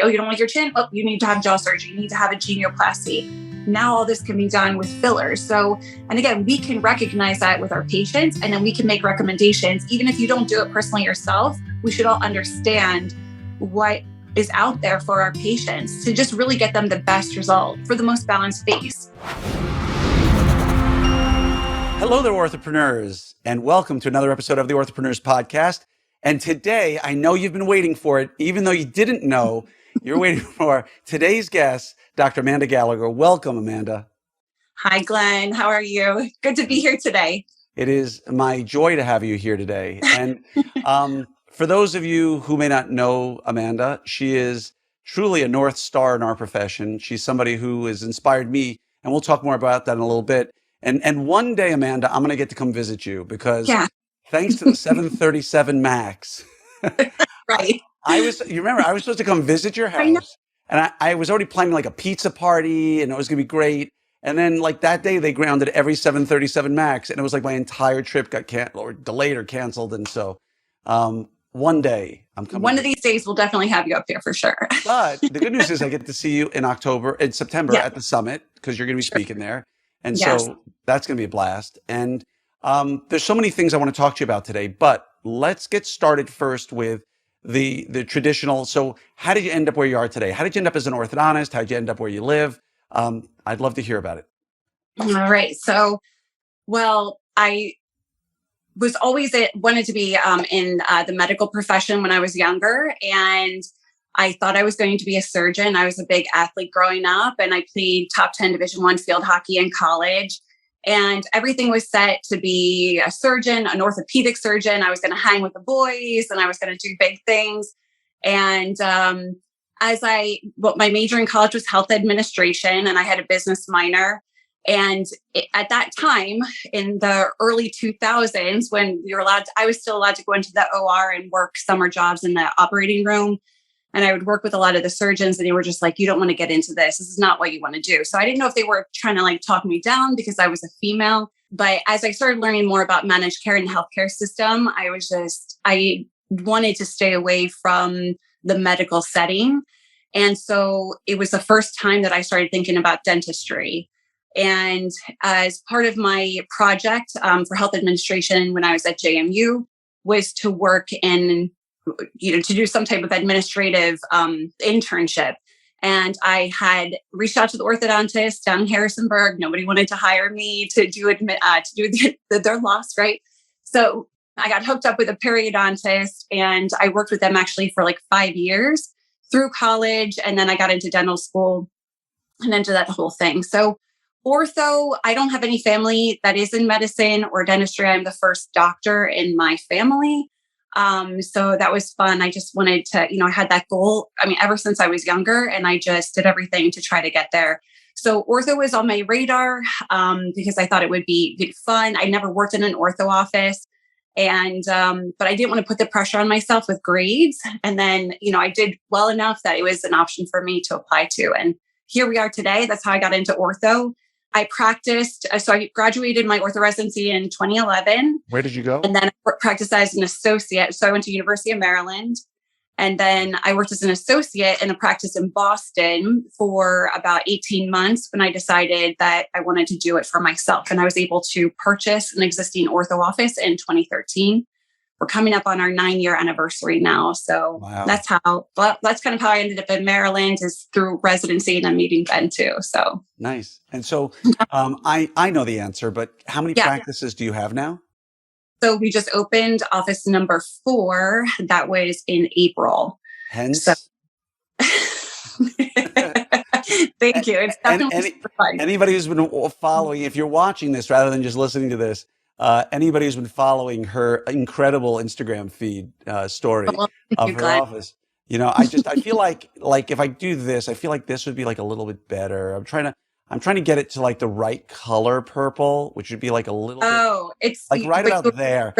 Oh, you don't like your chin? Oh, you need to have jaw surgery. You need to have a genioplasty. Now all this can be done with fillers. So, and again, we can recognize that with our patients, and then we can make recommendations. Even if you don't do it personally yourself, we should all understand what is out there for our patients to just really get them the best result for the most balanced face. Hello there, Orthopreneurs, and welcome to another episode of the Orthopreneurs Podcast. And today, I know you've been waiting for it, even though you didn't know, you're waiting for today's guest, Dr. Amanda Gallagher. Welcome, Amanda. Hi, Glenn. How are you? Good to be here today. It is my joy to have you here today. And for those of you who may not know Amanda, she is truly a North Star in our profession. She's somebody who has inspired me, and we'll talk more about that in a little bit. And one day, Amanda, I'm going to get to come visit you because thanks to the 737 MAX, right. You remember, I was supposed to come visit your house, and I was already planning like a pizza party, and it was going to be great. And then like that day, they grounded every 737 MAX, and it was like my entire trip got canceled or delayed or canceled. And so one day I'm coming. One of these days, we'll definitely have you up here for sure. But the good news is I get to see you in September at the summit, because you're going to be speaking there. And so that's going to be a blast. And there's so many things I want to talk to you about today, but let's get started first with the traditional. So how did you end up where you are today? How did you end up as an orthodontist? How did you end up where you live? I'd love to hear about it. All right. So, well, I was always wanted to be in the medical profession when I was younger, and I thought I was going to be a surgeon. I was a big athlete growing up, and I played top 10 Division I field hockey in college. And everything was set to be a surgeon, an orthopedic surgeon. I was going to hang with the boys, and I was going to do big things. And my major in college was health administration, and I had a business minor. And at that time, in the early 2000s, when I was still allowed to go into the OR and work summer jobs in the operating room. And I would work with a lot of the surgeons, and they were just like, you don't want to get into this. This is not what you want to do. So I didn't know if they were trying to talk me down because I was a female. But as I started learning more about managed care and the healthcare system, I wanted to stay away from the medical setting. And so it was the first time that I started thinking about dentistry. And as part of my project for health administration when I was at JMU was to work to do some type of administrative internship. And I had reached out to the orthodontist down in Harrisonburg. Nobody wanted to hire me to do their loss, right? So I got hooked up with a periodontist, and I worked with them actually for 5 years through college. And then I got into dental school and into that whole thing. So ortho, I don't have any family that is in medicine or dentistry. I'm the first doctor in my family. So that was fun. I just wanted to, I had that goal. Ever since I was younger, and I just did everything to try to get there. So ortho was on my radar, because I thought it would be fun. I never worked in an ortho office, and, but I didn't want to put the pressure on myself with grades. And then, I did well enough that it was an option for me to apply to. And here we are today. That's how I got into ortho. I practiced, so I graduated my ortho residency in 2011. Where did you go? And then I practiced as an associate. So I went to University of Maryland. And then I worked as an associate in a practice in Boston for about 18 months when I decided that I wanted to do it for myself. And I was able to purchase an existing ortho office in 2013. We're coming up on our 9-year anniversary now. So that's kind of how I ended up in Maryland, is through residency and then meeting Ben too. So nice. And so I know the answer, but how many practices do you have now? So we just opened office number 4. That was in April. Hence. So- Thank you. It's definitely anybody who's been following, if you're watching this rather than just listening to this, anybody who's been following her incredible Instagram feed story of her office, I feel like if I do this, I feel like this would be a little bit better. I'm trying to get it to the right color purple, which would be a little bit, it's right about there.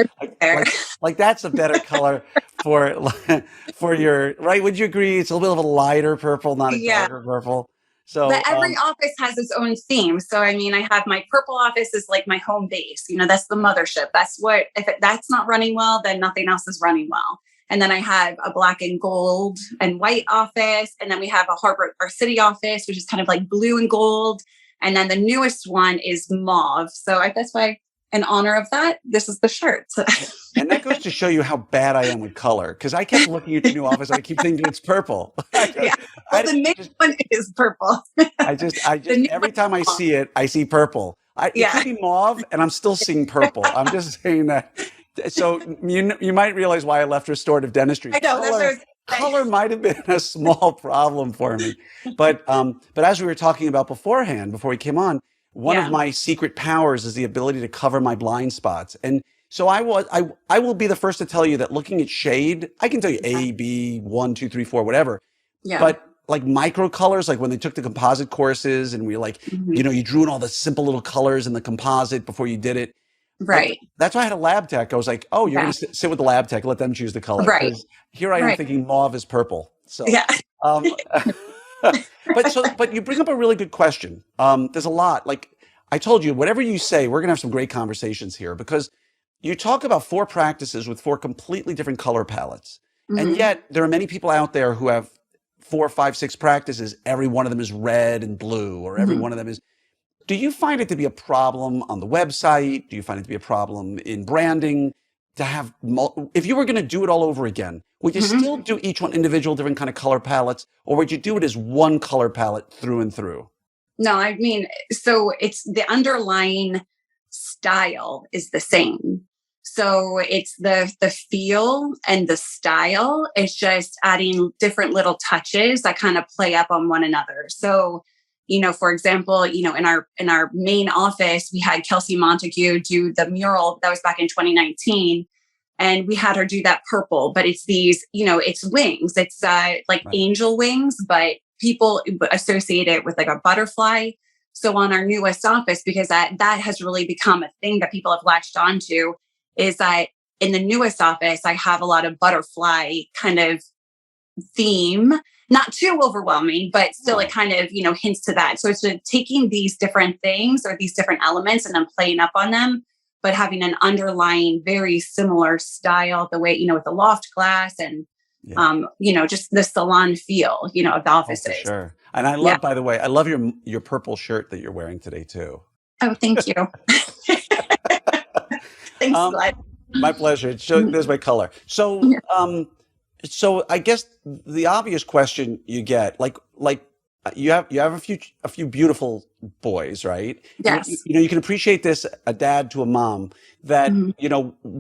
Like that's a better color for your, right? Would you agree? It's a little bit of a lighter purple, not a darker purple. So, but every office has its own theme. So, I have my purple office is my home base. That's the mothership. That's what, if that's not running well, then nothing else is running well. And then I have a black and gold and white office. And then we have our city office, which is kind of like blue and gold. And then the newest one is mauve. So that's why, in honor of that, this is the shirt. And that goes to show you how bad I am with color, because I kept looking at the new office and I keep thinking it's purple. Yeah. Well, the next one is purple. I just every time I see it, I see purple. It could be mauve, and I'm still seeing purple. I'm just saying that. So you might realize why I left restorative dentistry. I know. Color might have been a small problem for me, but as we were talking about beforehand, before we came on, one of my secret powers is the ability to cover my blind spots. And so I will be the first to tell you that looking at shade, I can tell you A, B, 1, 2, 3, 4, whatever. Yeah. But like micro colors, like when they took the composite courses and we you drew in all the simple little colors in the composite before you did it. Right. Like, that's why I had a lab tech. I was like, oh, you're going to sit with the lab tech, let them choose the color. Right. Here I am thinking mauve is purple. So, but you bring up a really good question. There's a lot. Like I told you, whatever you say, we're going to have some great conversations here, because you talk about 4 practices with 4 completely different color palettes. Mm-hmm. And yet there are many people out there who have 4, 5, 6 practices. Every one of them is red and blue, or every one of them is. Do you find it to be a problem on the website? Do you find it to be a problem in branding? To have, if you were going to do it all over again, would you still do each one individual, different kind of color palettes, or would you do it as one color palette through and through? No, I mean, so it's the underlying style is the same. So it's the feel and the style. It's just adding different little touches that kind of play up on one another. So, for example, in our main office, we had Kelsey Montague do the mural that was back in 2019. And we had her do that purple, but it's these, it's wings. It's angel wings, but people associate it with like a butterfly. So on our newest office, because that has really become a thing that people have latched onto, is that in the newest office, I have a lot of butterfly kind of theme, not too overwhelming, but still it kind of, hints to that. So it's taking these different things or these different elements and then playing up on them, but having an underlying very similar style, the way, with the loft glass and, just the salon feel, of the offices. Oh, for sure. And I love, by the way, I love your purple shirt that you're wearing today too. Oh, thank you. Thanks, Glenn. My pleasure. There's my color. So, so I guess the obvious question you get, like you have a few beautiful boys, right? Yes. You can appreciate this, a dad to a mom, that,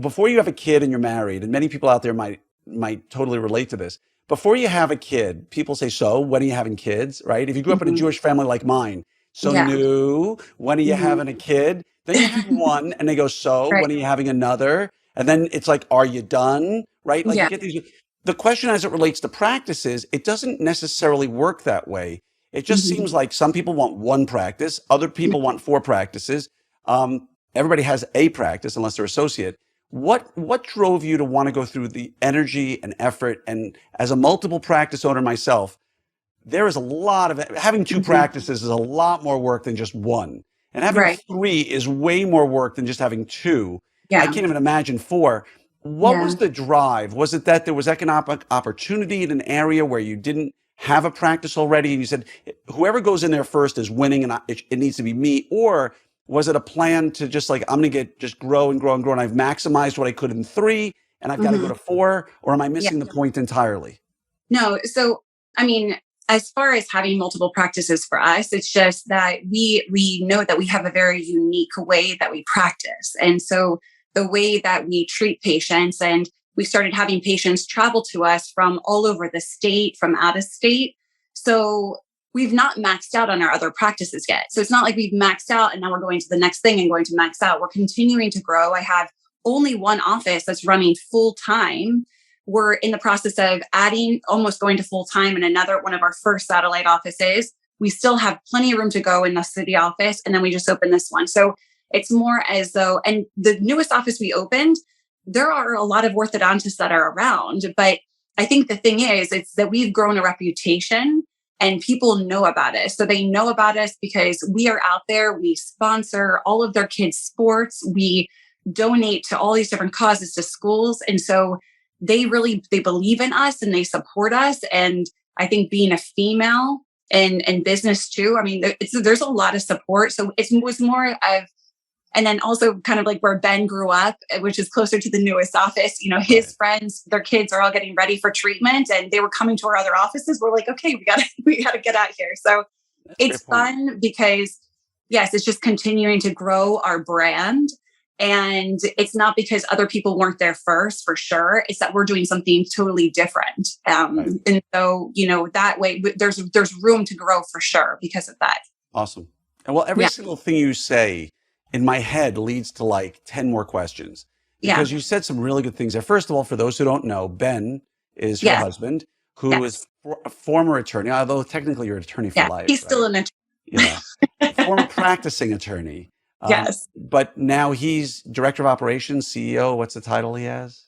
before you have a kid and you're married, and many people out there might totally relate to this. Before you have a kid, people say, so when are you having kids, right? If you grew up in a Jewish family like mine, no, when are you having a kid? Then you have one and they go, so when are you having another? And then it's like, are you done? Right? Like you get these. The question as it relates to practices, it doesn't necessarily work that way. It just seems like some people want one practice, other people want 4 practices. Everybody has a practice unless they're associate. What drove you to want to go through the energy and effort? And as a multiple practice owner myself, there is a lot of having 2 practices is a lot more work than just one. And having 3 is way more work than just having 2. I can't even imagine 4. What was the drive? Was it that there was economic opportunity in an area where you didn't have a practice already and you said, whoever goes in there first is winning and it needs to be me? Or was it a plan to just like, I'm going to just grow and grow and grow and I've maximized what I could in 3 and I've got to go to 4? Or am I missing the point entirely? No. So, I mean, as far as having multiple practices for us, it's just that we know that we have a very unique way that we practice. And so the way that we treat patients, and we started having patients travel to us from all over the state, from out of state. So we've not maxed out on our other practices yet. So it's not like we've maxed out and now we're going to the next thing and going to max out. We're continuing to grow. I have only one office that's running full time. We're in the process of almost going to full time in one of our first satellite offices. We still have plenty of room to go in the city office. And then we just opened this one. So it's more as though, and the newest office we opened, there are a lot of orthodontists that are around. But I think the thing is, it's that we've grown a reputation and people know about us. So they know about us because we are out there. We sponsor all of their kids' sports. We donate to all these different causes to schools. And so they believe in us and they support us. And I think being a female in business too, I mean, there's a lot of support. So it was more of, and then also kind of like where Ben grew up, which is closer to the newest office, you know, his friends, their kids are all getting ready for treatment and they were coming to our other offices. We're like, okay, we gotta get out here. So it's fun because yes, it's just continuing to grow our brand. And it's not because other people weren't there first, for sure. It's that we're doing something totally different. And so, you know, that way there's room to grow for sure because of that. Awesome. And well, every single thing you say in my head leads to like 10 more questions because you said some really good things there. First of all, for those who don't know, Ben is her husband, who is a former attorney, although technically you're an attorney for life. He's still an attorney. Yeah. Former practicing attorney. But now he's director of operations, CEO. What's the title he has?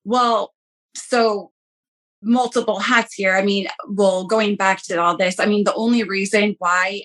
Well, so multiple hats here. I mean, well, going back to all this, I mean, the only reason why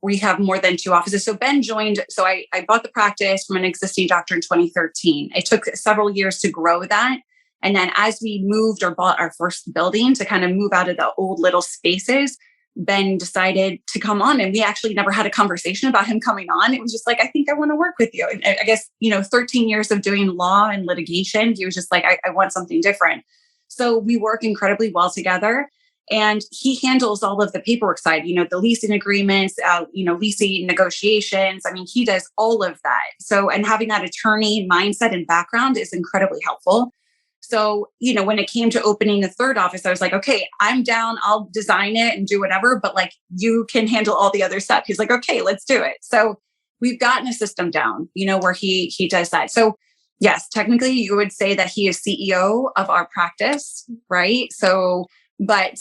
we have more than 2 offices. So Ben joined, so I bought the practice from an existing doctor in 2013. It took several years to grow that. And then as we moved or bought our first building to kind of move out of the old little spaces, Ben decided to come on, and we actually never had a conversation about him coming on. It was just like, I think I want to work with you. And I guess, you know, 13 years of doing law and litigation, he was just like, I want something different. So we work incredibly well together, and he handles all of the paperwork side, you know, the leasing agreements, you know, leasing negotiations. I mean, he does all of that. So, and having that attorney mindset and background is incredibly helpful. So, you know, when it came to opening the 3rd office, I was like, okay, I'm down. I'll design it and do whatever, but like you can handle all the other stuff. He's like, okay, let's do it. So we've gotten a system down, you know, where he does that. So yes, technically you would say that he is CEO of our practice, right? So, but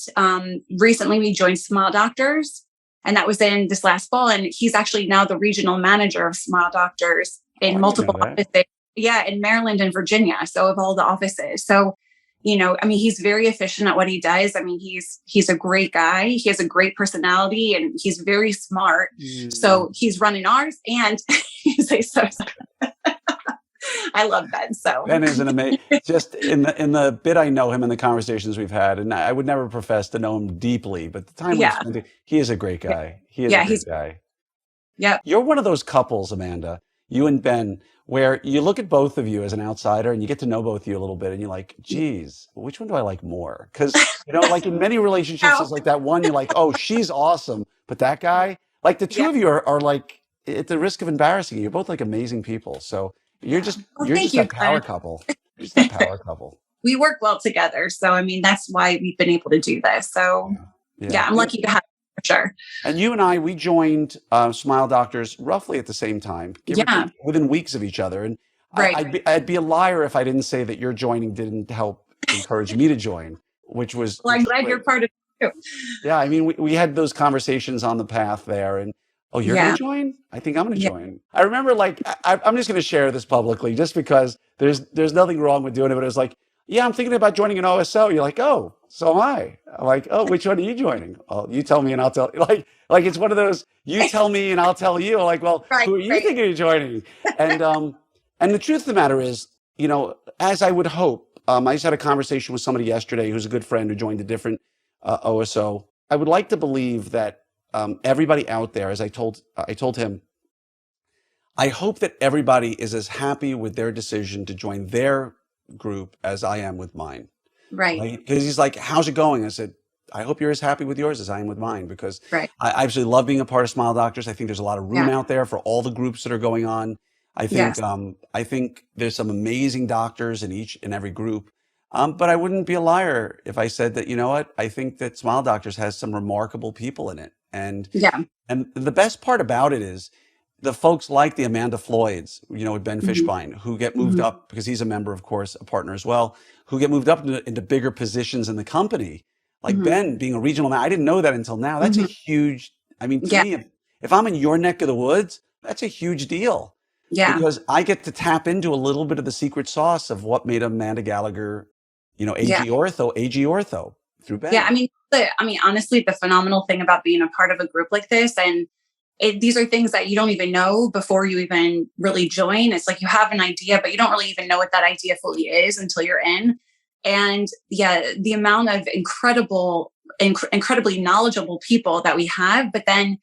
recently we joined Smile Doctors, and that was in this last fall. And he's actually now the regional manager of Smile Doctors in multiple offices. Yeah, in Maryland and Virginia. So of all the offices. So, you know, I mean, he's very efficient at what he does. I mean, he's a great guy. He has a great personality and he's very smart. So he's running ours, and he's like, so I love Ben. So Ben is an amazing, just in the bit I know him and the conversations we've had, and I would never profess to know him deeply, but the time we spent, he is a great guy. He is a great guy. Yeah. You're one of those couples, Amanda, you and Ben, where you look at both of you as an outsider and you get to know both of you a little bit and you're like, geez, which one do I like more? Because, you know, like in many relationships, it's like that one, you're like, oh, she's awesome. But that guy, like the two of you are like, at the risk of embarrassing you, you're both like amazing people. So you're just a power couple. You're just a power couple. We work well together. So, I mean, that's why we've been able to do this. So I'm lucky to have for sure. And you and I, we joined Smile Doctors roughly at the same time, within weeks of each other. And I'd be a liar if I didn't say that your joining didn't help encourage me to join, which was. Well, I'm glad you're part of it too. Yeah, I mean, we had those conversations on the path there, and oh, you're going to join? I think I'm going to join. I remember, like, I'm just going to share this publicly, just because there's nothing wrong with doing it. But it was like, yeah, I'm thinking about joining an OSO. You're like, oh, so am I. I'm like, oh, which one are you joining? Oh, you tell me and I'll tell you. Like it's one of those, you tell me and I'll tell you. I'm like, well, who are you thinking of joining? And the truth of the matter is, you know, as I would hope, I just had a conversation with somebody yesterday who's a good friend who joined a different OSO. I would like to believe that everybody out there, as I told him, I hope that everybody is as happy with their decision to join their group as I am with mine. Right. Because he's like, how's it going? I said, I hope you're as happy with yours as I am with mine, because I absolutely love being a part of Smile Doctors. I think there's a lot of room out there for all the groups that are going on. I think there's some amazing doctors in every group. But I wouldn't be a liar if I said that, you know what, I think that Smile Doctors has some remarkable people in it. And the best part about it is the folks like the Amanda Floyds, you know, with Ben Fishbein, who get moved up because he's a member, of course, a partner as well, who get moved up into bigger positions in the company. Like Ben being a regional manager, I didn't know that until now. That's a huge, I mean, to me, if I'm in your neck of the woods, that's a huge deal. Yeah. Because I get to tap into a little bit of the secret sauce of what made Amanda Gallagher, you know, AG Ortho through Ben. Yeah. I mean, honestly, the phenomenal thing about being a part of a group like this, and these are things that you don't even know before you even really join. It's like you have an idea, but you don't really even know what that idea fully is until you're in. And yeah, the amount of incredibly knowledgeable people that we have, but then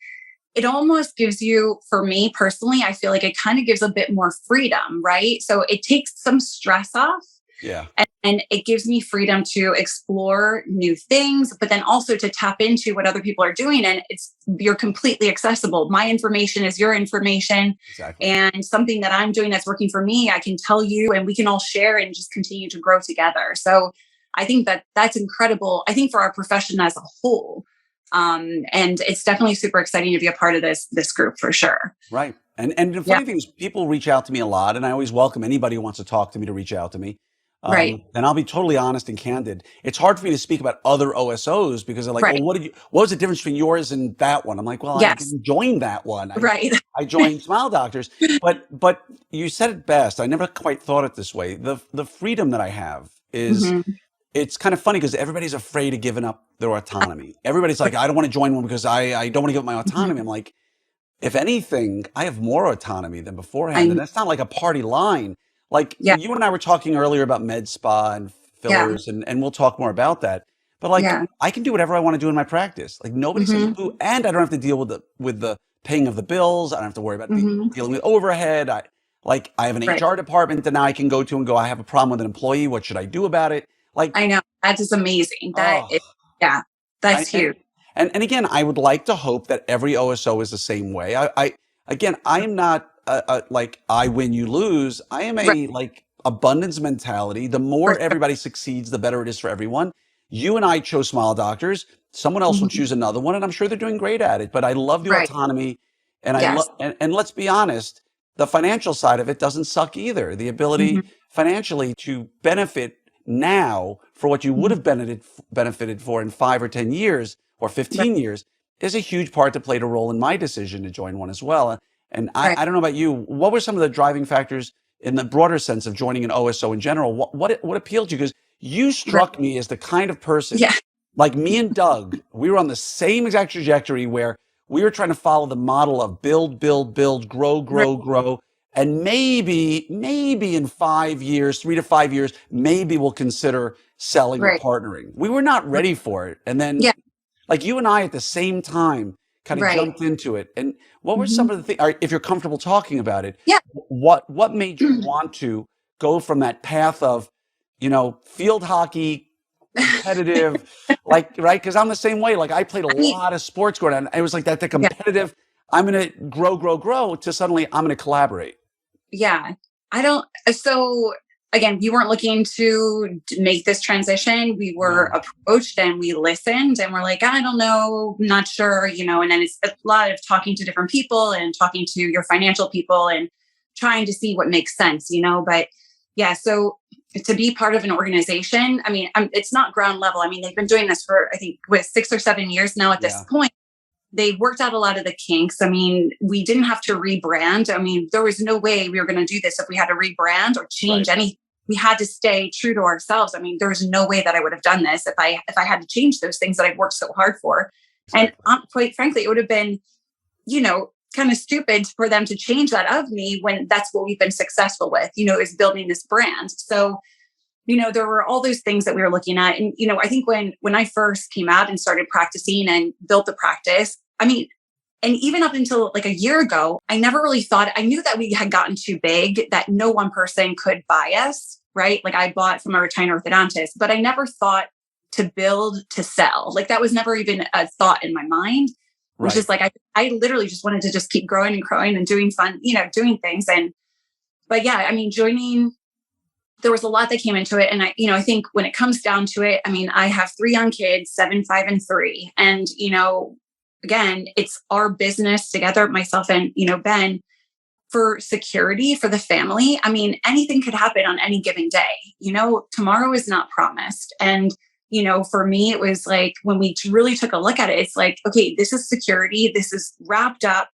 it almost gives you, for me personally, I feel like it kind of gives a bit more freedom, right? So it takes some stress off. Yeah. And it gives me freedom to explore new things, but then also to tap into what other people are doing. And you're completely accessible. My information is your information. Exactly. And something that I'm doing that's working for me, I can tell you, and we can all share and just continue to grow together. So I think that's incredible. I think for our profession as a whole. And it's definitely super exciting to be a part of this group for sure. Right. And the funny thing is, people reach out to me a lot, and I always welcome anybody who wants to talk to me to reach out to me. Right. And I'll be totally honest and candid. It's hard for me to speak about other OSOs because they're like, Right. well, what was the difference between yours and that one? I'm like, well, I didn't join that one. I joined Smile Doctors. But you said it best. I never quite thought it this way. The freedom that I have is, it's kind of funny because everybody's afraid of giving up their autonomy. Everybody's like, I don't want to join one because I don't want to give up my autonomy. I'm like, if anything, I have more autonomy than beforehand. And that's not like a party line. Like you and I were talking earlier about med spa and fillers, and we'll talk more about that. But like, I can do whatever I want to do in my practice. Like nobody says boo, and I don't have to deal with the paying of the bills. I don't have to worry about dealing with overhead. I have an HR department that now I can go to and go, I have a problem with an employee. What should I do about it? Like, I know that is amazing. That's huge. And again, I would like to hope that every OSO is the same way. I am not like I win, you lose. I am a like abundance mentality. The more everybody succeeds, the better it is for everyone. You and I chose Smile Doctors. Someone else will choose another one, and I'm sure they're doing great at it. But I love the autonomy, and and let's be honest, the financial side of it doesn't suck either. The ability financially to benefit now for what you would have benefited for in 5 or 10 years or 15 years is a huge part to play a role in my decision to join one as well. And I don't know about you, what were some of the driving factors in the broader sense of joining an OSO in general? What appealed to you? Because you struck me as the kind of person, like me and Doug, we were on the same exact trajectory where we were trying to follow the model of build, grow. And maybe in 5 years, 3 to 5 years, maybe we'll consider selling or partnering. We were not ready for it. And then like you and I at the same time kind of jumped into it. And what were some of the things, if you're comfortable talking about it, what made you want to go from that path of, field hockey, competitive, right? Because I'm the same way. Like I played a lot of sports growing up. It was like that, the competitive, I'm going to grow to suddenly I'm going to collaborate. Yeah. So again, we weren't looking to make this transition. We were approached and we listened and we're like, I don't know, not sure, and then it's a lot of talking to different people and talking to your financial people and trying to see what makes sense, but so to be part of an organization, I mean, it's not ground level. I mean, they've been doing this for, I think, with 6 or 7 years now at this point. They worked out a lot of the kinks. I mean, we didn't have to rebrand. I mean, there was no way we were going to do this if we had to rebrand or change anything. We had to stay true to ourselves. I mean, there was no way that I would have done this if I had to change those things that I've worked so hard for. Exactly. And quite frankly, it would have been, kind of stupid for them to change that of me when that's what we've been successful with, is building this brand. So, there were all those things that we were looking at. And, I think when I first came out and started practicing and built the practice, I mean, and even up until like a year ago, I never really thought, I knew that we had gotten too big, that no one person could buy us, right? Like I bought from a retired orthodontist, but I never thought to build to sell. Like that was never even a thought in my mind. It was just like, I literally just wanted to just keep growing and growing and doing fun, doing things. But I mean, joining, there was a lot that came into it. And I think when it comes down to it, I mean, I have 3 young kids, 7, 5, and 3. And, again, it's our business together, myself and, Ben, for security for the family. I mean, anything could happen on any given day. Tomorrow is not promised. And, for me, it was like when we really took a look at it, it's like, okay, this is security. This is wrapped up.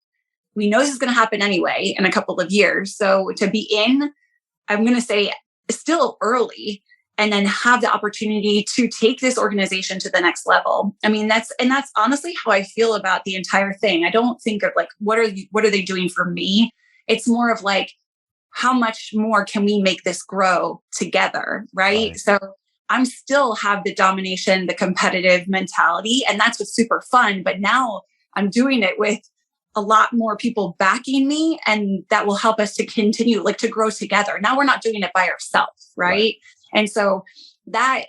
We know this is going to happen anyway in a couple of years. So to be in, I'm going to say still early, and then have the opportunity to take this organization to the next level. I mean, that's honestly how I feel about the entire thing. I don't think of like, what are they doing for me? It's more of like, how much more can we make this grow together? Right. So I'm still have the domination, the competitive mentality. And that's what's super fun. But now I'm doing it with a lot more people backing me, and that will help us to continue, like, to grow together. Now we're not doing it by ourselves. Right. And so that,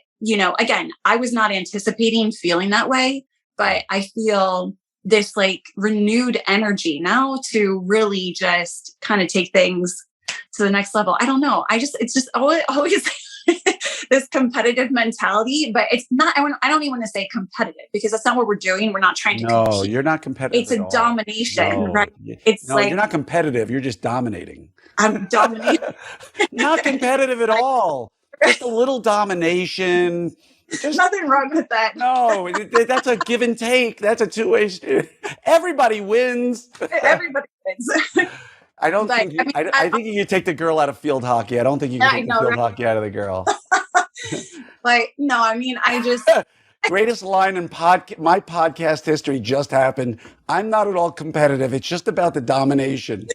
again, I was not anticipating feeling that way, but I feel this like renewed energy now to really just kind of take things to the next level. I don't know. It's just always this competitive mentality, but it's not, I don't even want to say competitive, because that's not what we're doing. We're not trying to compete. No, you're not competitive It's at a all. domination, No, right? It's no, like, you're not competitive. You're just dominating. I'm dominating. Not competitive at all. Just a little domination. Just Nothing wrong with that. no, that's a give and take. That's a two-way street. Everybody wins. Everybody wins. I don't But think I think you could take the girl out of field hockey. I don't think you can take the field hockey out of the girl. But no, I mean, I just greatest line in my podcast history just happened. I'm not at all competitive. It's just about the domination.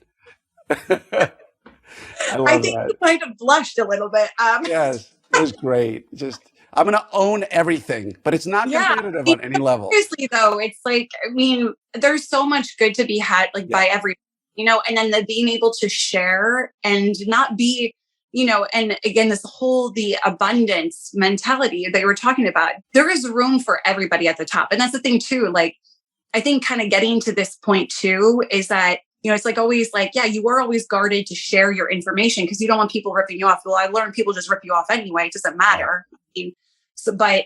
I think that. you might have blushed a little bit. Yes, it was great. Just I'm going to own everything, but it's not competitive on any level. Seriously, though, it's like, I mean, there's so much good to be had, like by every, and then being able to share and not be, and again, the abundance mentality that you were talking about, there is room for everybody at the top. And that's the thing too. Like, I think kind of getting to this point too, is that, it's like always like, you are always guarded to share your information because you don't want people ripping you off. Well, I learned people just rip you off anyway. It doesn't matter. But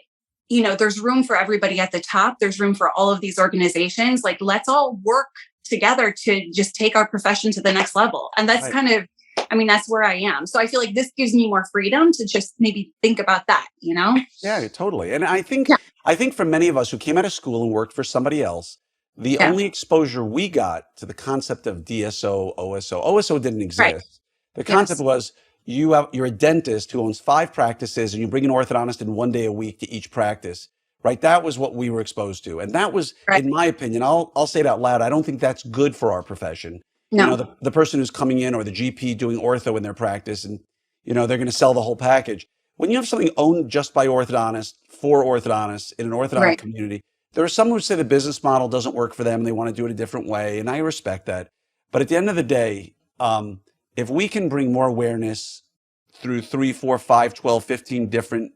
there's room for everybody at the top. There's room for all of these organizations. Like, let's all work together to just take our profession to the next level. And that's kind of, that's where I am. So I feel like this gives me more freedom to just maybe think about that, Yeah, totally. And I think for many of us who came out of school and worked for somebody else, the only exposure we got to the concept of DSO, OSO didn't exist. Right. The concept was you're a dentist who owns 5 practices and you bring an orthodontist in 1 day a week to each practice, right? That was what we were exposed to. And that was, in my opinion, I'll say it out loud, I don't think that's good for our profession. No. The person who's coming in, or the GP doing ortho in their practice, and, they're going to sell the whole package. When you have something owned just by orthodontists, for orthodontists in an orthodontic community, there are some who say the business model doesn't work for them and they want to do it a different way. And I respect that. But at the end of the day, if we can bring more awareness through 3, 4, 5, 12, 15 different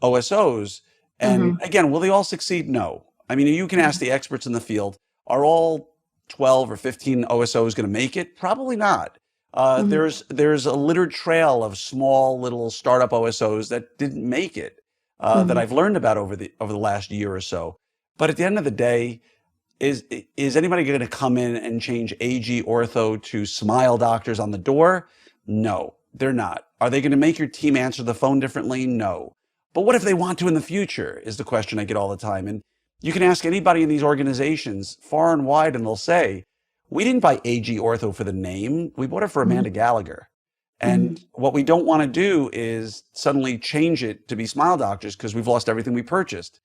OSOs, and again, will they all succeed? No. I mean, you can ask the experts in the field, are all 12 or 15 OSOs going to make it? Probably not. There's a littered trail of small little startup OSOs that didn't make it, that I've learned about over the last year or so. But at the end of the day, is anybody going to come in and change AG Ortho to smile doctors on the door? No, they're not. Are they going to make your team answer the phone differently? No. But what if they want to in the future, is the question I get all the time. And you can ask anybody in these organizations far and wide, and they'll say, we didn't buy AG Ortho for the name. We bought it for Amanda Gallagher. And what we don't want to do is suddenly change it to be smile doctors because we've lost everything we purchased.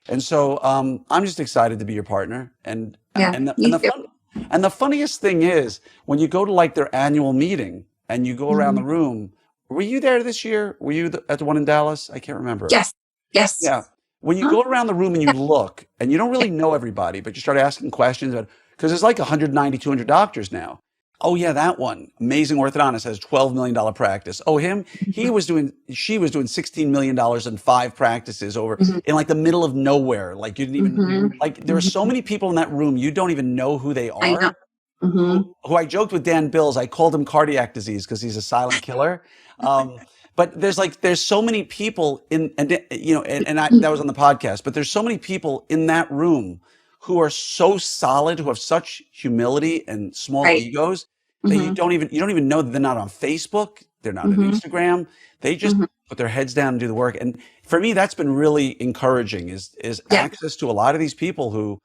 And so I'm just excited to be your partner. And the funniest thing is, when you go to like their annual meeting and you go around the room, were you there this year? Were you at the one in Dallas? I can't remember. Yes. Yeah. When you go around the room and you look and you don't really know everybody, but you start asking questions about, because there's like 190, 200 doctors now. Oh yeah, that one. Amazing orthodontist has $12 million practice. Oh, she was doing $16 million in 5 practices over in like the middle of nowhere. Like you didn't even, like there are so many people in that room, you don't even know who they are. Who I joked with Dan Bills, I called him cardiac disease because he's a silent killer. But there's so many people that was on the podcast, but there's so many people in that room who are so solid, who have such humility and small egos that you don't even know that they're not on Facebook, they're not on Instagram. They just put their heads down and do the work. And for me, that's been really encouraging is access to a lot of these people who,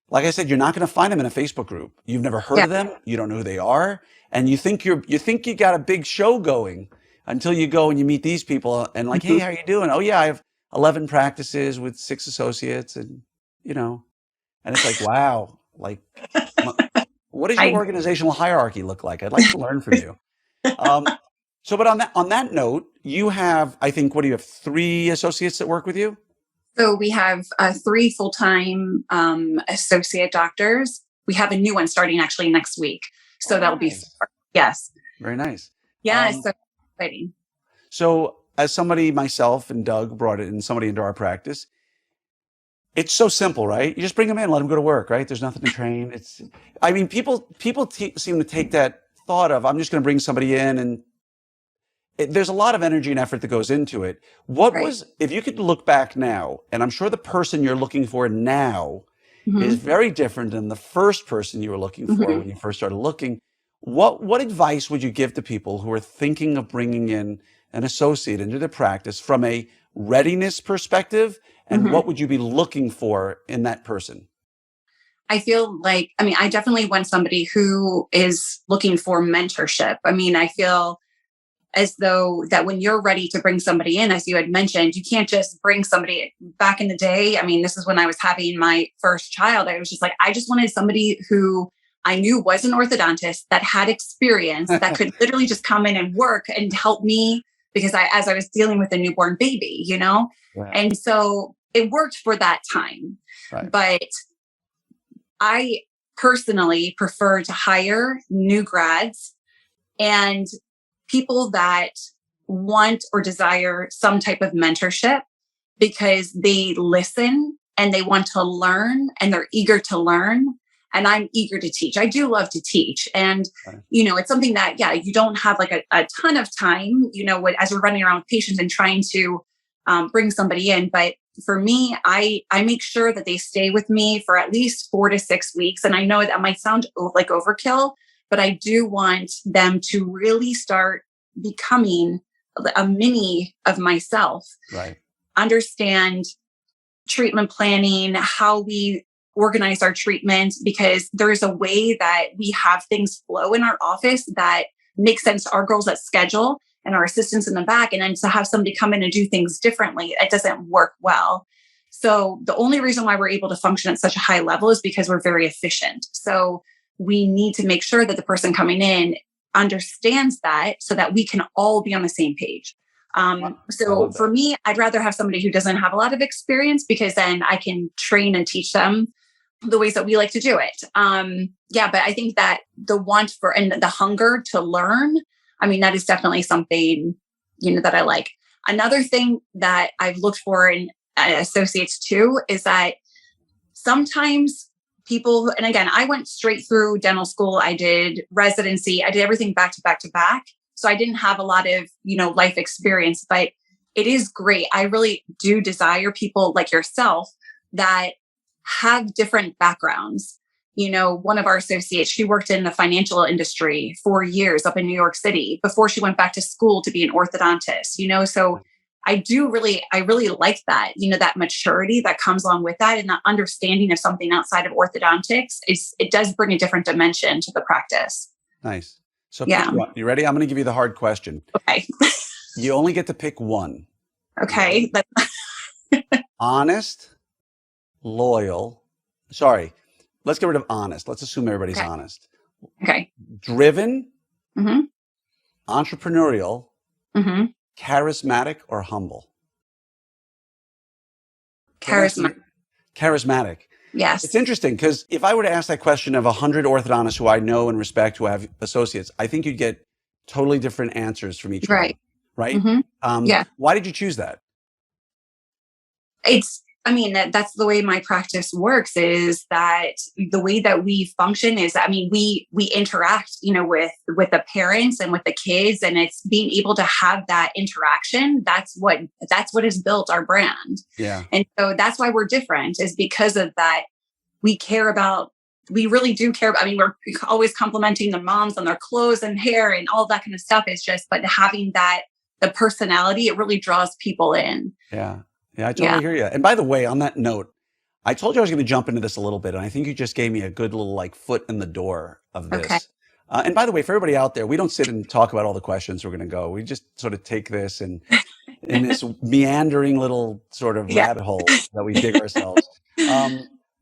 like I said, you're not going to find them in a Facebook group. You've never heard of them. You don't know who they are. And you think you got a big show going until you go and you meet these people and like, hey, how you doing? Oh yeah, I have 11 practices with 6 associates and, and it's like, wow, like, what does your organizational hierarchy look like? I'd like to learn from you. So, but on that note, you have, I think, what do you have? 3 associates that work with you? So we have 3 full-time associate doctors. We have a new one starting actually next week. So that'll be, Nice. yes. Very nice. Yeah. So exciting. So as somebody, myself and Doug brought it in, somebody into our practice, it's so simple, right? You just bring them in, let them go to work, right? There's nothing to train. I mean, people seem to take that thought of, I'm just going to bring somebody in, and there's a lot of energy and effort that goes into it. If you could look back now, and I'm sure the person you're looking for now is very different than the first person you were looking for when you first started looking. What advice would you give to people who are thinking of bringing in an associate into their practice from a readiness perspective? And what would you be looking for in that person? I feel like, I definitely want somebody who is looking for mentorship. I feel as though that when you're ready to bring somebody in, as you had mentioned, you can't just bring somebody. Back in the day, this is when I was having my first child. I was just like, I just wanted somebody who I knew was an orthodontist, that had experience, that could literally just come in and work and help me, because as I was dealing with a newborn baby, Right. And so it worked for that time. Right. But I personally prefer to hire new grads and people that want or desire some type of mentorship, because they listen and they want to learn and they're eager to learn. And I'm eager to teach. I do love to teach. And, it's something that, you don't have like a ton of time, as we're running around with patients and trying to bring somebody in. But for me, I make sure that they stay with me for at least 4 to 6 weeks. And I know that might sound like overkill, but I do want them to really start becoming a mini of myself. Right. Understand treatment planning, how we organize our treatment, because there's a way that we have things flow in our office that makes sense to our girls that schedule and our assistants in the back. And then to have somebody come in and do things differently, it doesn't work well. So the only reason why we're able to function at such a high level is because we're very efficient. So we need to make sure that the person coming in understands that, so that we can all be on the same page. So for me, I'd rather have somebody who doesn't have a lot of experience, because then I can train and teach them the ways that we like to do it. But I think that the want for and the hunger to learn, that is definitely something, that I like. Another thing that I've looked for in associates too is that sometimes people, and again, I went straight through dental school. I did residency. I did everything back to back to back. So I didn't have a lot of, life experience, but it is great. I really do desire people like yourself that have different backgrounds. One of our associates, she worked in the financial industry for years up in New York City before she went back to school to be an orthodontist, so I really like that, that maturity that comes along with that, and the understanding of something outside of orthodontics it does bring a different dimension to the practice. Nice. So pick one. You ready? I'm going to give you the hard question. Okay. You only get to pick one. Okay. Honest, loyal. Sorry. Let's get rid of honest. Let's assume everybody's honest. Okay. Driven, entrepreneurial, charismatic, or humble? Charismatic. Yes. It's interesting, because if I were to ask that question of 100 orthodontists who I know and respect who have associates, I think you'd get totally different answers from each one. Right? Why did you choose that? That's the way my practice works, is that the way that we function is, we interact, with the parents and with the kids, and it's being able to have that interaction. That's what has built our brand. Yeah. And so that's why we're different, is because of that. We really do care. We're always complimenting the moms on their clothes and hair and all that kind of stuff. But having the personality, it really draws people in. Yeah. Yeah, I totally hear you. And by the way, on that note, I told you I was going to jump into this a little bit, and I think you just gave me a good little foot in the door of this. Okay. And by the way, for everybody out there, we don't sit and talk about all the questions we're going to go. We just sort of take this and in this meandering little sort of rabbit hole that we dig ourselves.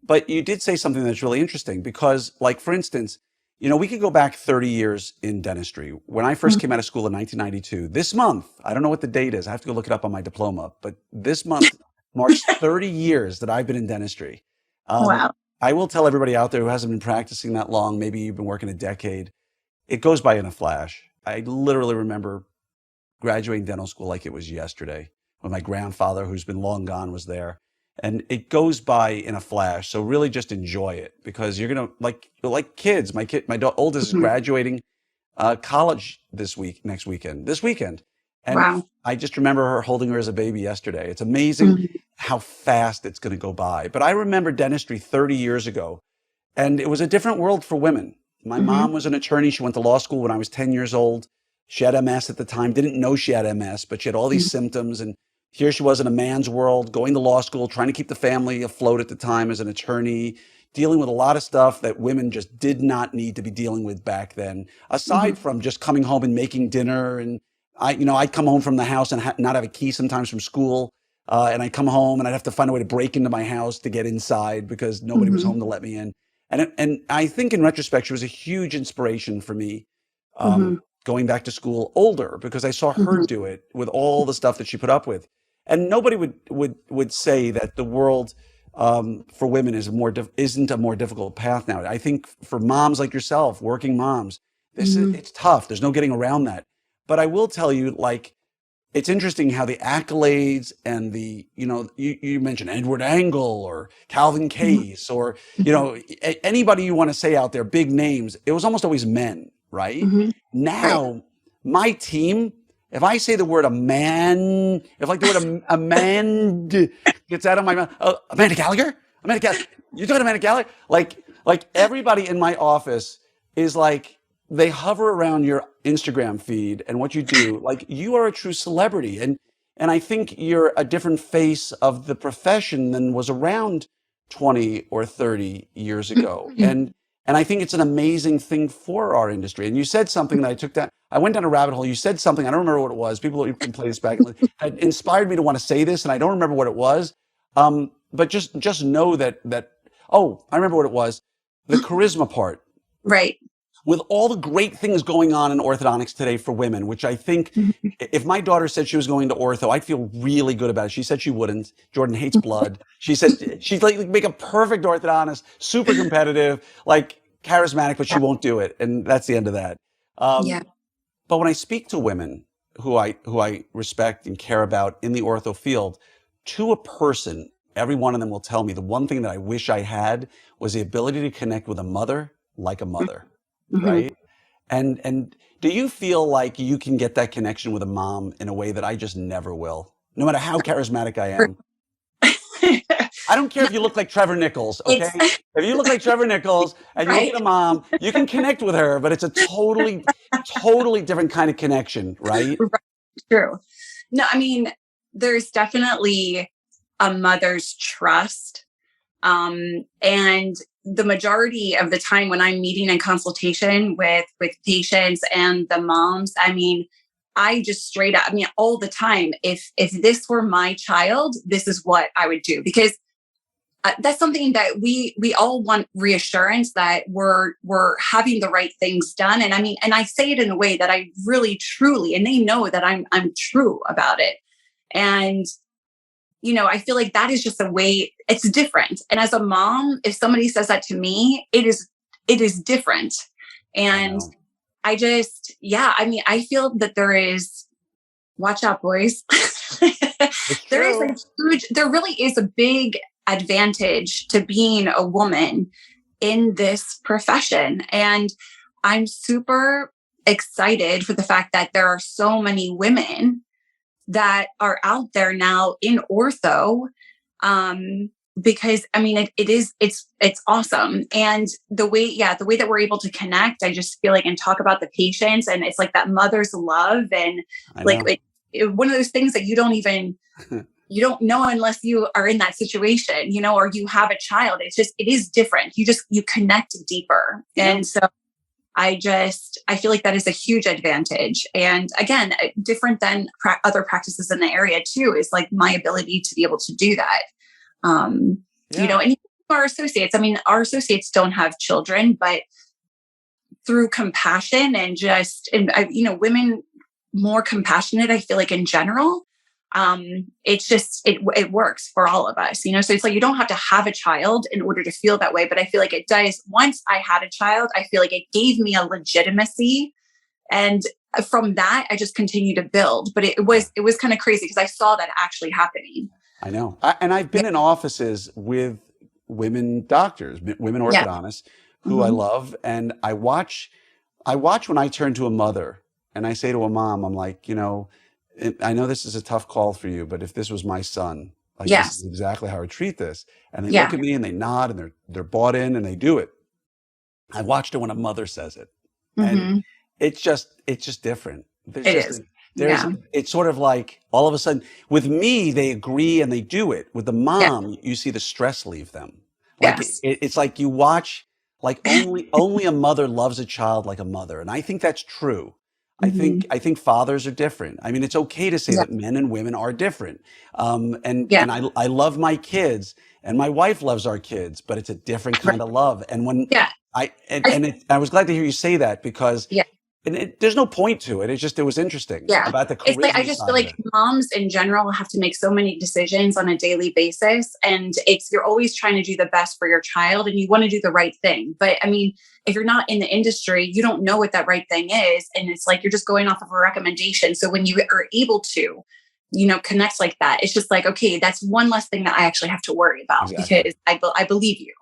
But you did say something that's really interesting, because, for instance, we could go back 30 years in dentistry. When I first came out of school in 1992, this month, I don't know what the date is. I have to go look it up on my diploma, but this month marks 30 years that I've been in dentistry. Wow. I will tell everybody out there who hasn't been practicing that long, maybe you've been working a decade, it goes by in a flash. I literally remember graduating dental school like it was yesterday when my grandfather, who's been long gone, was there. And it goes by in a flash. So really just enjoy it, because you're going to like kids. My oldest is graduating college this weekend. And Wow. I just remember her holding her as a baby yesterday. It's amazing how fast it's going to go by. But I remember dentistry 30 years ago, and it was a different world for women. My mom was an attorney. She went to law school when I was 10 years old. She had MS at the time, didn't know she had MS, but she had all these symptoms. And here she was in a man's world, going to law school, trying to keep the family afloat at the time as an attorney, dealing with a lot of stuff that women just did not need to be dealing with back then, aside from just coming home and making dinner. And I'd come home from the house and not have a key sometimes from school. And I'd come home and I'd have to find a way to break into my house to get inside because nobody was home to let me in. And I think in retrospect, she was a huge inspiration for me. Going back to school older, because I saw her do it with all the stuff that she put up with. And nobody would say that the world for women isn't a more difficult path now. I think for moms like yourself, working moms, it's tough. There's no getting around that. But I will tell you, it's interesting how the accolades and you mentioned Edward Angle or Calvin Case or, anybody you want to say out there, big names, it was almost always men. Right? Now, my team, if I say the word if the word a man gets out of my mouth, Amanda Gallagher? You talking Amanda Gallagher? Like everybody in my office is they hover around your Instagram feed and what you do. Like, you are a true celebrity. And I think you're a different face of the profession than was around 20 or 30 years ago. And I think it's an amazing thing for our industry. And you said something that I took down. I went down a rabbit hole. You said something. I don't remember what it was. People can play this back. Had inspired me to want to say this, and I don't remember what it was. But just know that. Oh, I remember what it was. The charisma part. Right. With all the great things going on in orthodontics today for women, which I think if my daughter said she was going to ortho, I'd feel really good about it. She said she wouldn't. Jordan hates blood. She said she'd make a perfect orthodontist, super competitive, charismatic, but she won't do it. And that's the end of that. But when I speak to women who I respect and care about in the ortho field, to a person, every one of them will tell me the one thing that I wish I had was the ability to connect with a mother like a mother. Right? And do you feel like you can get that connection with a mom in a way that I just never will, no matter how charismatic I am? I don't care if you look like Trevor Nichols, okay? If you look like Trevor Nichols and you look at a mom, you can connect with her, but it's a totally, totally different kind of connection, right? True. No, I mean, there's definitely a mother's trust. And the majority of the time when I'm meeting in consultation with patients and the moms, I mean, I just straight up, all the time, if this were my child, this is what I would do, because that's something that we all want reassurance that we're having the right things done. And and I say it in a way that I really truly, and they know that I'm true about it. And I feel like that is just a way, it's different. And as a mom, if somebody says that to me, it is different. And I just, I feel that there is, watch out, boys. There really is a big advantage to being a woman in this profession. And I'm super excited for the fact that there are so many women that are out there now in ortho, because it's awesome. And the way that we're able to connect, I just feel like, and talk about the patients, and it's like that mother's love, and one of those things that you don't know unless you are in that situation, or you have a child. It is different. You connect deeper. And so I feel like that is a huge advantage. And again, different than other practices in the area too, is like my ability to be able to do that. And our associates, our associates don't have children, but through compassion and women more compassionate, I feel like in general. It's just, it works for all of us, so it's like, you don't have to have a child in order to feel that way. But I feel like it does. Once I had a child, I feel like it gave me a legitimacy. And from that, I just continue to build. But it was kind of crazy because I saw that actually happening. I know. And I've been in offices with women doctors, women orthodontists who I love. And I watch when I turn to a mother and I say to a mom, I'm like, I know this is a tough call for you, but if this was my son, like this is exactly how I treat this. And they look at me and they nod and they're bought in and they do it. I watched it when a mother says it. And it's just different. It's sort of like all of a sudden with me, they agree and they do it. With the mom, you see the stress leave them. Like it's like you watch, like only a mother loves a child like a mother. And I think that's true. I think fathers are different. I mean, it's okay to say that men and women are different. And I love my kids and my wife loves our kids, but it's a different kind of love. And when I was glad to hear you say that because there's no point to it. It was interesting about the charisma. It's like, I just feel like moms in general have to make so many decisions on a daily basis. And you're always trying to do the best for your child and you want to do the right thing. But I mean, if you're not in the industry, you don't know what that right thing is. And it's like, you're just going off of a recommendation. So when you are able to, connect like that, it's just like, okay, that's one less thing that I actually have to worry about because I believe you.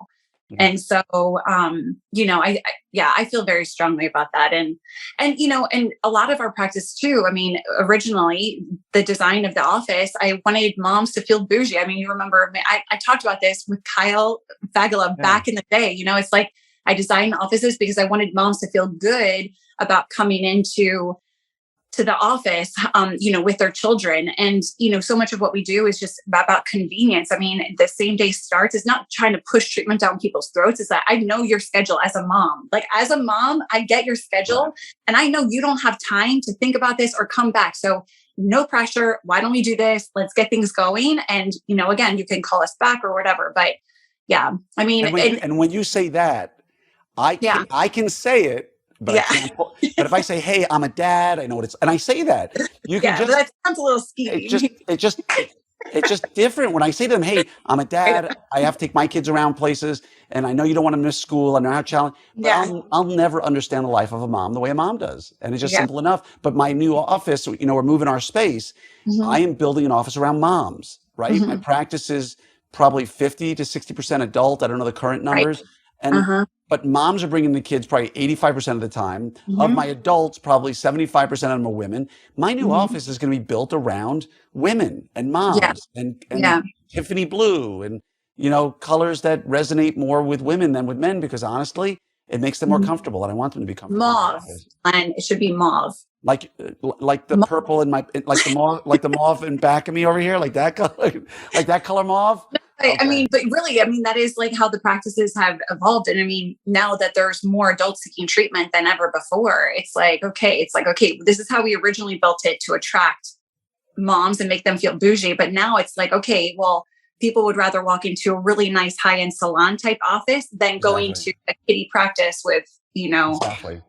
And so, I feel very strongly about that. And a lot of our practice too. I mean, originally the design of the office, I wanted moms to feel bougie. I mean, you remember I talked about this with Kyle Fagala back in the day. It's like I designed offices because I wanted moms to feel good about coming into the office, with their children. And, so much of what we do is just about convenience. I mean, the same day starts is not trying to push treatment down people's throats. It's that I know your schedule as a mom. Like as a mom, I get your schedule and I know you don't have time to think about this or come back. So no pressure. Why don't we do this? Let's get things going. And, again, you can call us back or whatever. But yeah, I mean, and when you say that, I can say it. But I can't. But if I say, "Hey, I'm a dad," I know what it's, and I say that, you can just. That sounds a little scheming. It's just different when I say to them, "Hey, I'm a dad. I have to take my kids around places, and I know you don't want to miss school. I know how challenging. But I'll never understand the life of a mom the way a mom does, and it's just simple enough. But my new office, we're moving our space. I am building an office around moms. Right, my practice is probably 50 to 60% adult. I don't know the current numbers, and. But moms are bringing the kids probably 85% of the time. Of my adults, probably 75% of them are women. My new office is going to be built around women and moms and Tiffany blue and, colors that resonate more with women than with men because honestly, it makes them more comfortable and I want them to be comfortable. Mauve. And it should be mauve. Like the purple in like the mauve in back of me over here, like that color mauve. Okay. I mean, but really, that is like how the practices have evolved. And I mean, now that there's more adults seeking treatment than ever before, it's like, okay, this is how we originally built it to attract moms and make them feel bougie. But now it's like, okay, well, people would rather walk into a really nice high-end salon type office than going to a kiddie practice with, Exactly.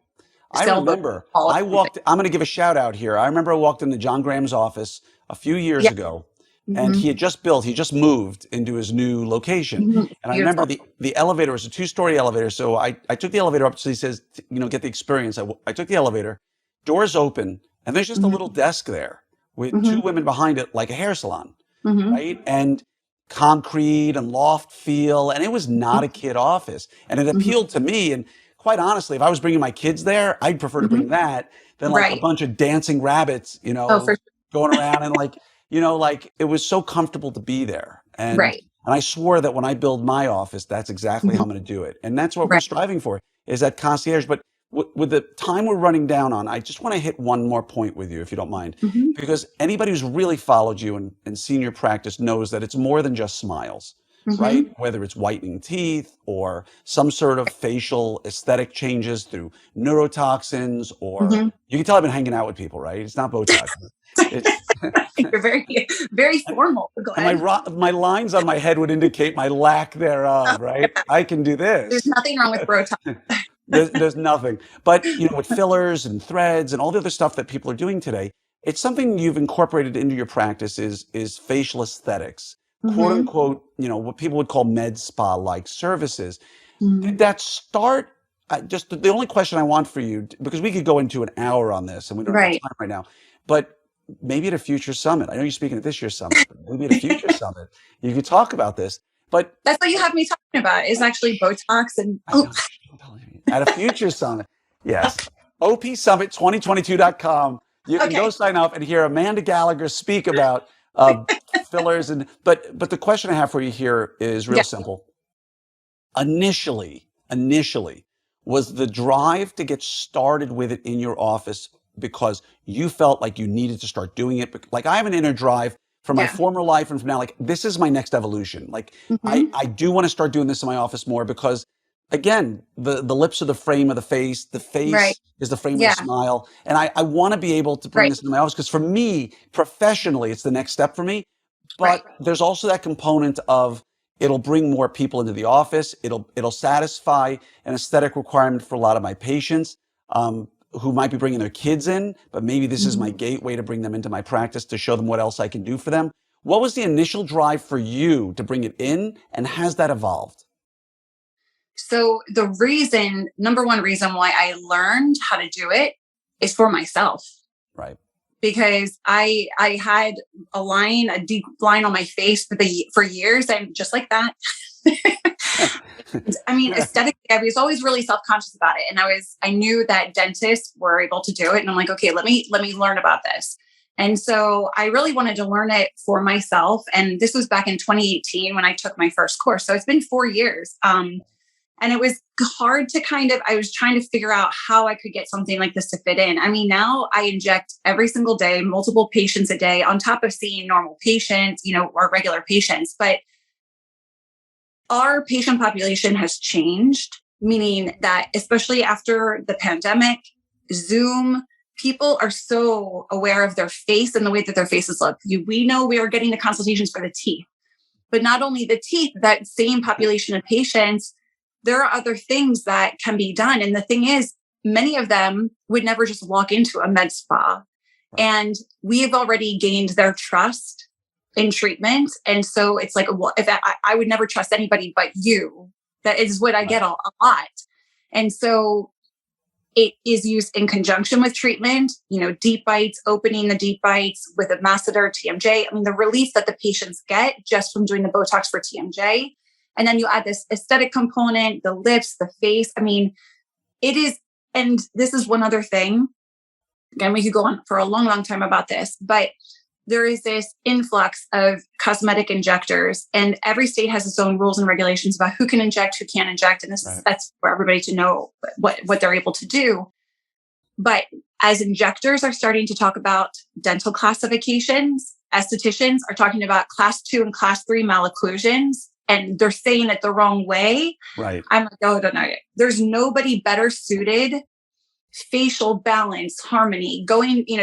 I remember I'm going to give a shout out here. I remember I walked into John Graham's office a few years ago. And he just moved into his new location. And I remember the elevator was a 2-story elevator. So I took the elevator up. So he says, get the experience. I took the elevator, doors open, and there's just a little desk there with 2 women behind it, like a hair salon, right? And concrete and loft feel. And it was not a kid office. And it appealed to me. And quite honestly, if I was bringing my kids there, I'd prefer to bring that than like a bunch of dancing rabbits, going around and like, it was so comfortable to be there. And I swore that when I build my office, that's exactly how I'm going to do it. And that's what we're striving for is that concierge. But with the time we're running down on, I just want to hit one more point with you, if you don't mind, because anybody who's really followed you and seen your practice knows that it's more than just smiles, right? Whether it's whitening teeth or some sort of facial aesthetic changes through neurotoxins or you can tell I've been hanging out with people, right? It's not Botox. You're very, very formal. And my lines on my head would indicate my lack thereof, right? I can do this. There's nothing wrong with Botox. there's nothing. But with fillers and threads and all the other stuff that people are doing today, it's something you've incorporated into your practice is facial aesthetics, quote Mm-hmm. unquote, what people would call med spa like services. Mm-hmm. Did that start? Just the only question I want for you, because we could go into an hour on this and we don't have the Right. time right now, but maybe at a future summit. I know you're speaking at this year's summit, but maybe at a future summit, you could talk about this. But that's what you have me talking about is actually Botox and at a future summit, yes, opsummit2022.com. You can go sign up and hear Amanda Gallagher speak about fillers. But the question I have for you here is real simple. Initially, was the drive to get started with it in your office because you felt like you needed to start doing it? Like I have an inner drive from my former life and from now, like this is my next evolution. Like I do want to start doing this in my office more because again, the lips are the frame of the face is the frame of the smile. And I want to be able to bring this into my office because for me, professionally, it's the next step for me. But there's also that component of it'll bring more people into the office. It'll satisfy an aesthetic requirement for a lot of my patients who might be bringing their kids in, but maybe this is my gateway to bring them into my practice to show them what else I can do for them. What was the initial drive for you to bring it in, and has that evolved? So the number one reason why I learned how to do it is for myself. Right. Because I had a deep line on my face for years, and just like that. I mean, aesthetically, I was always really self-conscious about it, and I knew that dentists were able to do it, and I'm like, okay, let me learn about this. And so I really wanted to learn it for myself, and this was back in 2018 when I took my first course. So it's been 4 years. And it was hard to I was trying to figure out how I could get something like this to fit in. I mean, now I inject every single day, multiple patients a day on top of seeing normal patients, or regular patients. But our patient population has changed, meaning that especially after the pandemic, Zoom, people are so aware of their face and the way that their faces look. We know we are getting the consultations for the teeth, but not only the teeth, that same population of patients, there are other things that can be done. And the thing is, many of them would never just walk into a med spa. And we have already gained their trust in treatment. And so it's like, well, if I would never trust anybody but you. That is what I get a lot. And so it is used in conjunction with treatment, deep bites, opening the deep bites with a masseter, TMJ. I mean, the relief that the patients get just from doing the Botox for TMJ. And then you add this aesthetic component, the lips, the face. I mean, it is, and this is one other thing. Again, we could go on for a long, long time about this, but there is this influx of cosmetic injectors, and every state has its own rules and regulations about who can inject, who can't inject. And that's for everybody to know what they're able to do. But as injectors are starting to talk about dental classifications, estheticians are talking about class 2 and class 3 malocclusions, and they're saying it the wrong way. Right. I'm like, oh, no. There's nobody better suited. Facial balance, harmony,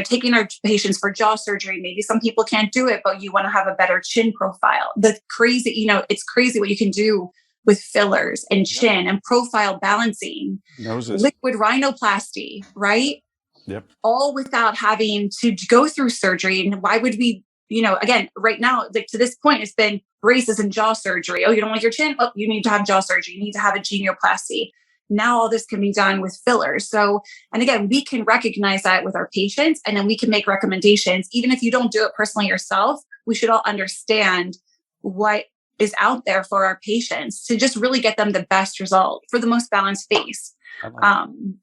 taking our patients for jaw surgery. Maybe some people can't do it, but you want to have a better chin profile. It's crazy what you can do with fillers and chin and profile balancing, noses, liquid rhinoplasty, right? Yep. All without having to go through surgery. And why would we, again, right now, like to this point, it's been braces and jaw surgery. Oh, you don't like your chin? Oh, you need to have jaw surgery. You need to have a genioplasty. Now all this can be done with fillers. So, and again, we can recognize that with our patients, and then we can make recommendations. Even if you don't do it personally yourself, we should all understand what is out there for our patients to just really get them the best result for the most balanced face.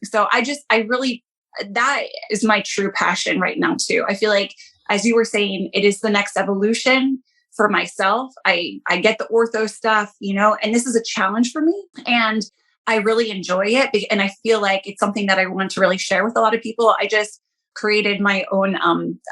So that is my true passion right now too. I feel like, as you were saying, it is the next evolution for myself. I get the ortho stuff, and this is a challenge for me. And I really enjoy it. And I feel like it's something that I want to really share with a lot of people. I just created my own,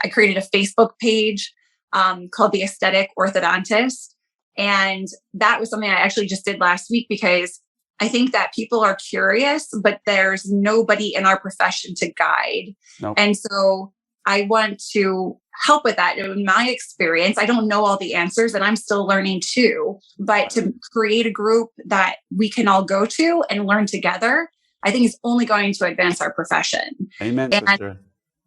I created a Facebook page called the Aesthetic Orthodontist. And that was something I actually just did last week because I think that people are curious, but there's nobody in our profession to guide. Nope. And so I want to help with that. In my experience, I don't know all the answers and I'm still learning too, but to create a group that we can all go to and learn together. I think is only going to advance our profession. Amen, And sister.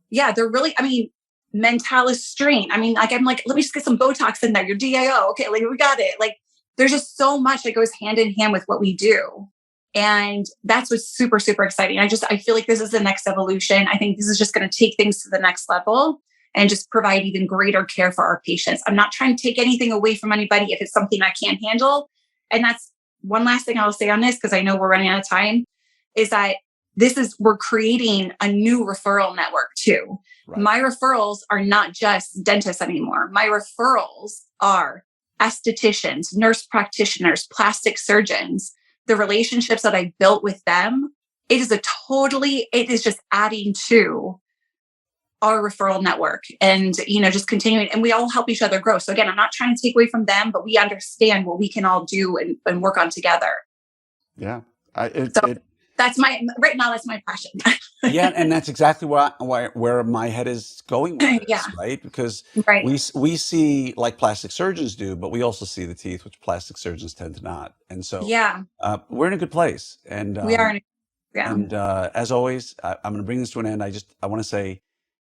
yeah, they're really, I mean, mentalis strain. I mean, like, I'm like, let me just get some Botox in there. Your DAO. Okay. Like, we got it. Like, there's just so much that goes hand in hand with what we do. And that's what's super, super exciting. I feel like this is the next evolution. I think this is just going to take things to the next level and just provide even greater care for our patients. I'm not trying to take anything away from anybody if it's something I can't handle. And that's one last thing I'll say on this, because I know we're running out of time, is that we're creating a new referral network too. Right. My referrals are not just dentists anymore. My referrals are estheticians, nurse practitioners, plastic surgeons. The relationships that I built with them, it is just adding to our referral network and, just continuing, and we all help each other grow. So again, I'm not trying to take away from them, but we understand what we can all do and work on together. Yeah. That's right now, that's my passion. Yeah. And that's exactly where my head is going with this, right? Because we see like plastic surgeons do, but we also see the teeth, which plastic surgeons tend to not. And so we're in a good place. And we are. And as always, I'm going to bring this to an end. I want to say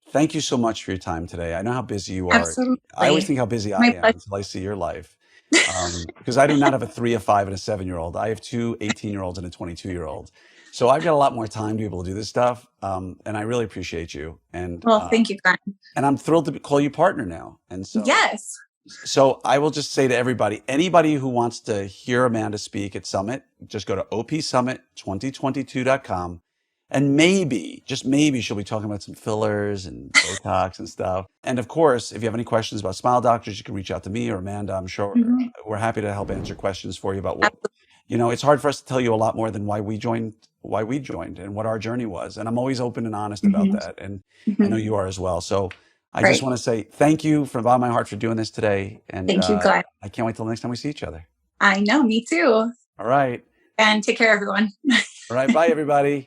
thank you so much for your time today. I know how busy you are. Absolutely. I always think how busy I am until I see your life. Because I do not have a 3, a 5, and a 7-year-old. I have 2 18-year-olds and a 22-year-old. So I've got a lot more time to be able to do this stuff. And I really appreciate you. And thank you, Glenn. And I'm thrilled to call you partner now. And so yes. So I will just say to everybody, anybody who wants to hear Amanda speak at Summit, just go to opsummit2022.com. And maybe, just maybe, she'll be talking about some fillers and Botox and stuff. And of course, if you have any questions about Smile Doctors, you can reach out to me or Amanda. I'm sure we're happy to help answer questions for you about what, it's hard for us to tell you a lot more than why we joined and what our journey was. And I'm always open and honest about that. And I know you are as well. So I just want to say thank you from the bottom of my heart for doing this today. And thank you, Glenn. I can't wait till the next time we see each other. I know, me too. All right. And take care, everyone. All right. Bye, everybody.